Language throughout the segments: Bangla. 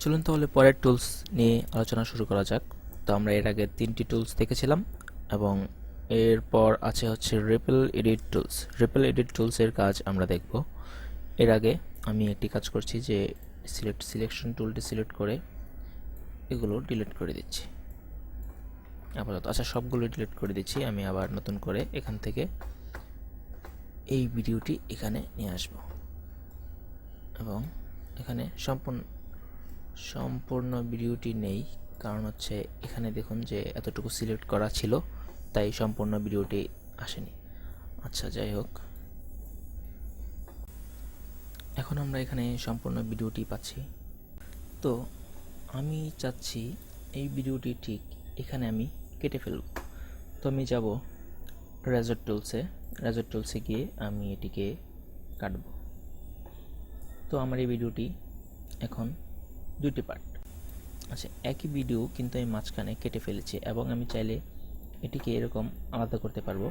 চলুন তাহলে পরের টুলস নিয়ে আলোচনা শুরু করা যাক। তো আমরা এর আগে 3টি টুলস দেখেছিলাম এবং এরপর আছে হচ্ছে ripple edit tools. Ripple edit টুলসের কাজ আমরা দেখব। এর আগে আমি একটি কাজ করছি যে সিলেকশন টুলটি সিলেক্ট করে এগুলো ডিলিট করে দিচ্ছি আপাতত। আচ্ছা, সবগুলো ডিলিট করে দিচ্ছি। আমি আবার নতুন করে এখান থেকে এই ভিডিওটি এখানে নিয়ে আসব এবং এখানে সম্পূর্ণ ভিডিওটি নেই, কারণ হচ্ছে এখানে দেখুন যে এতটুকু সিলেক্ট করা ছিল, তাই সম্পূর্ণ ভিডিওটি আসেনি। আচ্ছা, যাই হোক, এখন আমরা এখানে সম্পূর্ণ ভিডিওটি পাচ্ছি। তো আমি চাচ্ছি এই ভিডিওটি ঠিক এখানে আমি কেটে ফেলব। তো আমি যাব রেজর টুলসে গিয়ে আমি এটিকে কাটব। তো আমার এই ভিডিওটি এখন 2টি পার্ট। আচ্ছা, একই ভিডিও কিন্তু আমি মাঝখানে কেটে ফেলেছি এবং আমি চাইলে এটিকে এরকম আলাদা করতে পারবো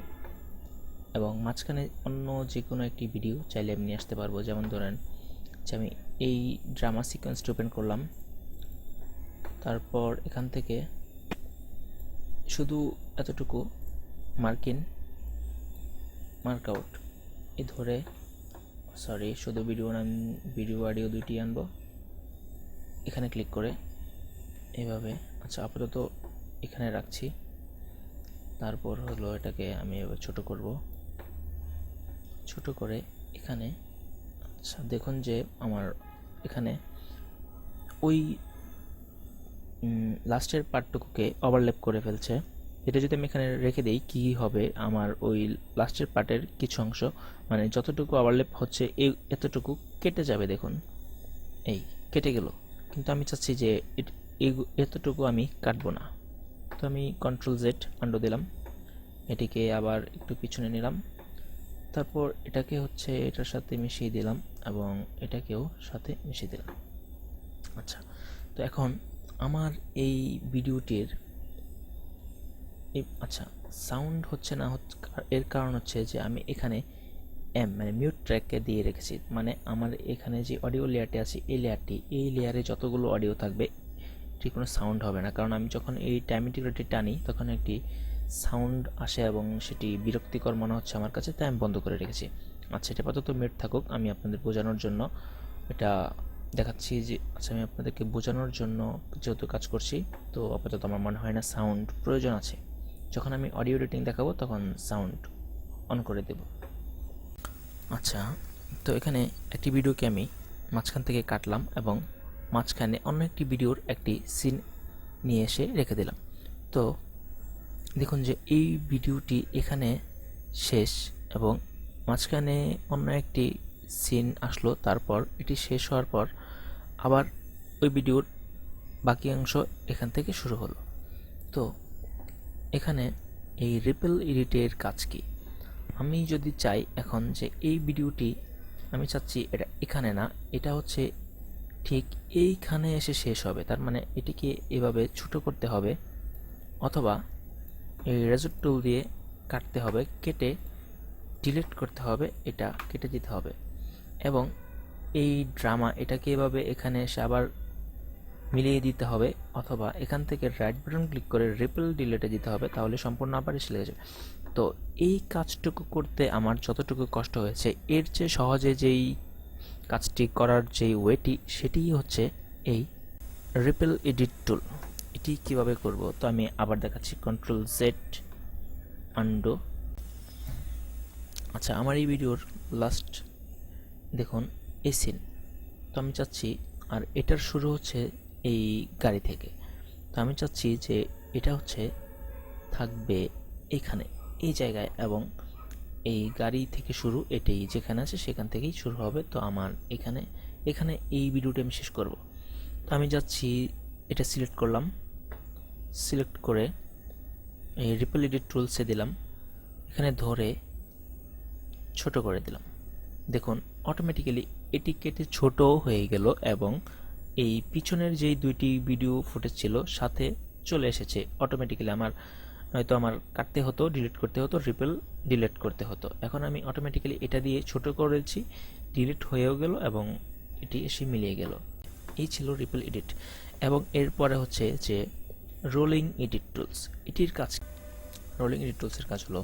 এবং মাঝখানে অন্য যে কোনো একটি ভিডিও চাইলে আমি নিয়ে আসতে পারবো। যেমন ধরেন যে আমি এই ড্রামা সিকোয়েন্সটি ওপেন করলাম, তারপর এখান থেকে শুধু এতটুকু মার্ক আউট এই ধরে, শুধু ভিডিও অডিও দুইটি আনবো, এখানে ক্লিক করে এভাবে। আচ্ছা, আপাতত এখানে রাখছি। তারপর হলো এটাকে আমি এবার ছোট করে এখানে। আচ্ছা, দেখুন যে আমার এখানে ওই লাস্টের পার্টটুকুকে ওভারল্যাপ করে ফেলছে। এটা যদি আমি এখানে রেখে দিই, কি হবে, আমার ওই লাস্টের পার্টের কিছু অংশ, মানে যতটুকু ওভারল্যাপ হচ্ছে এতটুকু কেটে যাবে। দেখুন এই কেটে গেল, কিন্তু আমি চাচ্ছি যে এতটুকু আমি কাটবো না। তো আমি Ctrl+Z আন্ডু দিলাম, এটিকে আবার একটু পিছনে নিলাম, তারপর এটাকে হচ্ছে এটার সাথে মিশিয়ে দিলাম এবং এটাকেও সাথে মিশিয়ে দিলাম। আচ্ছা, তো এখন আমার এই ভিডিওটির আচ্ছা সাউন্ড হচ্ছে না, এর কারণ হচ্ছে যে আমি এখানে মানে মিউট ট্র্যাককে দিয়ে রেখেছি। মানে আমার এখানে যে অডিও লেয়ারটি আছে এই লেয়ারে যতগুলো অডিও থাকবে ঠিক কোনো সাউন্ড হবে না, কারণ আমি যখন এই টাইম ইন্টিগ্রেটরটি টানি তখন একটি সাউন্ড আসে এবং সেটি বিরক্তিকর মনে হচ্ছে আমার কাছে, তাই আমি বন্ধ করে রেখেছি। আচ্ছা, এটা আপাতত মিউট থাকুক। আমি আপনাদের বোঝানোর জন্য এটা দেখাচ্ছি যে আমি আপনাদেরকে বোঝানোর জন্য যেহেতু কাজ করছি, তো আপাতত আমার মনে হয় না সাউন্ড প্রয়োজন আছে। যখন আমি অডিও এডিটিং দেখাবো তখন সাউন্ড অন করে দেব। আচ্ছা, তো এখানে একটি ভিডিওকে আমি মাঝখান থেকে কাটলাম এবং মাঝখানে অন্য একটি ভিডিওর একটি সিন নিয়ে এসে রেখে দিলাম। তো দেখুন যে এই ভিডিওটি এখানে শেষ এবং মাঝখানে অন্য একটি সিন আসলো। তারপর এটি শেষ হওয়ার পর আবার ওই ভিডিওর বাকি অংশ এখান থেকে শুরু হলো। তো এখানে এই রিপল এডিটের কাজ কি? আমি যদি চাই এখন যে এই ভিডিওটি আমি চাচ্ছি এটা এখানে না, এটা হচ্ছে ঠিক এইখানে এসে শেষ হবে, তার মানে এটিকে এভাবে ছোট করতে হবে অথবা এই রেজর টুল দিয়ে কাটতে হবে, কেটে ডিলিট করতে হবে, এটা কেটে দিতে হবে এবং এই ড্রামা এটাকে এভাবে এখানে এসে আবার মিলিয়ে দিতে হবে, অথবা এখান থেকে রাইট বাটন ক্লিক করে রিপল ডিলিটে দিতে হবে, তাহলে সম্পূর্ণ আবার এসে লেগে যাবে। তো এই কাজটুকু করতে আমার যতটুকু কষ্ট হয়েছে, এর চেয়ে সহজে যেই কাজটি করার যেই ওয়েটি, সেটি হচ্ছে এই রিপল এডিট টুল। এটি কিভাবে করব তো আমি আবার দেখাচ্ছি, Ctrl+Z আন্ডু। আচ্ছা, আমার এই ভিডিওর লাস্ট দেখুন এই সিন, তো আমি চাচ্ছি, আর এটার শুরু হচ্ছে এই গাড়ি থেকে, তো আমি চাচ্ছি যে এটা হচ্ছে থাকবে এখানে এই জায়গায় এবং এই গাড়ি থেকে শুরু, এটাই যেখানে আছে সেখান থেকেই শুরু হবে। তো আমার এখানে এই ভিডিওটি আমি শেষ করব। তো আমি যাচ্ছি, এটা সিলেক্ট করলাম, সিলেক্ট করে এই রিপল এডিট টুলসে দিলাম, এখানে ধরে ছোট করে দিলাম। দেখুন অটোমেটিক্যালি এটি কেটে ছোট হয়ে গেল এবং এই পিছনের যেই 2টি ভিডিও ফুটেজ ছিল সাথে চলে এসেছে অটোমেটিক্যালি। নয়তো আমার কাটতে হতো, ডিলিট করতে হতো, রিপল ডিলিট করতে হতো। এখন আমি অটোমেটিক্যালি এটা দিয়ে ছোট করেছি, ডিলিট হয়েও গেল এবং এটি এসে মিলিয়ে গেল। এই ছিল রিপল এডিট। এবং এরপরে হচ্ছে যে রোলিং এডিট টুলস। এটির কাজ, রোলিং এডিট টুলসের কাজ হলো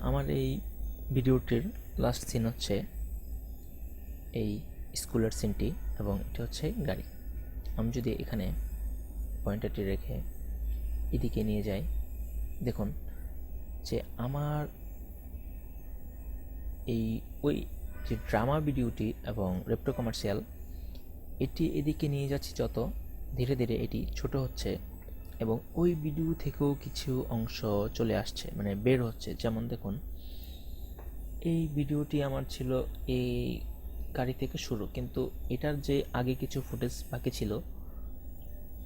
আমার এই ভিডিওটির লাস্ট সিন হচ্ছে এই স্কুলের সিনটি এবং এটা হচ্ছে গাড়ি। আমি যদি এখানে পয়েন্টারটি রেখে এদিকে নিয়ে যাই, দেখুন যে আমার ওই যে ড্রামা ভিডিওটি এবং রেপ্টো কমার্শিয়াল, এটি এদিকে নিয়ে যাচ্ছি যত, ধীরে ধীরে এটি ছোট হচ্ছে এবং ওই ভিডিও থেকেও কিছু অংশ চলে আসছে, মানে বের হচ্ছে। যেমন দেখুন, এই ভিডিওটি আমার ছিল এই গাড়ি থেকে শুরু, কিন্তু এটার যে আগে কিছু ফুটেজ বাকি ছিল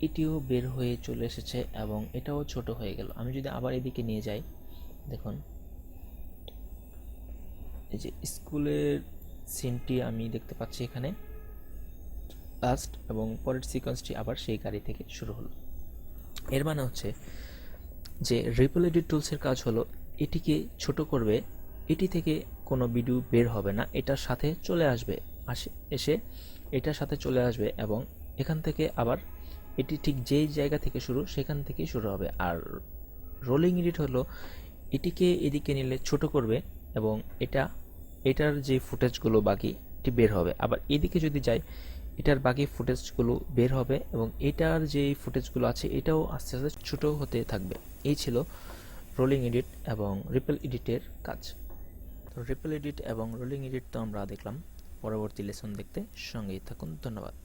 এটিও বের হয়ে চলে এসেছে এবং এটাও ছোট হয়ে গেল। আমি যদি আবার এদিকে নিয়ে যাই, দেখুন এই যে স্কুলের সিনটি আমি দেখতে পাচ্ছি এখানে লাস্ট, এবং পরের সিকোয়েন্সটি আবার সেই গাড়ি থেকে শুরু হলো। এর মানে হচ্ছে যে রিপল এডিট টুলসের কাজ হলো এটিকে ছোট করবে, এটি থেকে কোনো ভিডিও বের হবে না, এটার সাথে চলে আসবে, এসে এটার সাথে চলে আসবে এবং এখান থেকে আবার এটি ঠিক যেই জায়গা থেকে শুরু সেখান থেকেই শুরু হবে। আর রোলিং এডিট হলো এটিকে এদিকে নিলে ছোট করবে এবং এটার যে ফুটেজগুলো বাকি এটি বের হবে। আবার এদিকে যদি যাই, এটার বাকি ফুটেজগুলো বের হবে এবং এটার যে ফুটেজগুলো আছে এটাও আস্তে আস্তে ছোট হতে থাকবে। এই ছিল রোলিং এডিট এবং রিপল এডিটের কাজ। তো রিপল এডিট এবং রোলিং এডিট তো আমরা দেখলাম, পরবর্তী লেসন দেখতে সঙ্গেই থাকুন। ধন্যবাদ।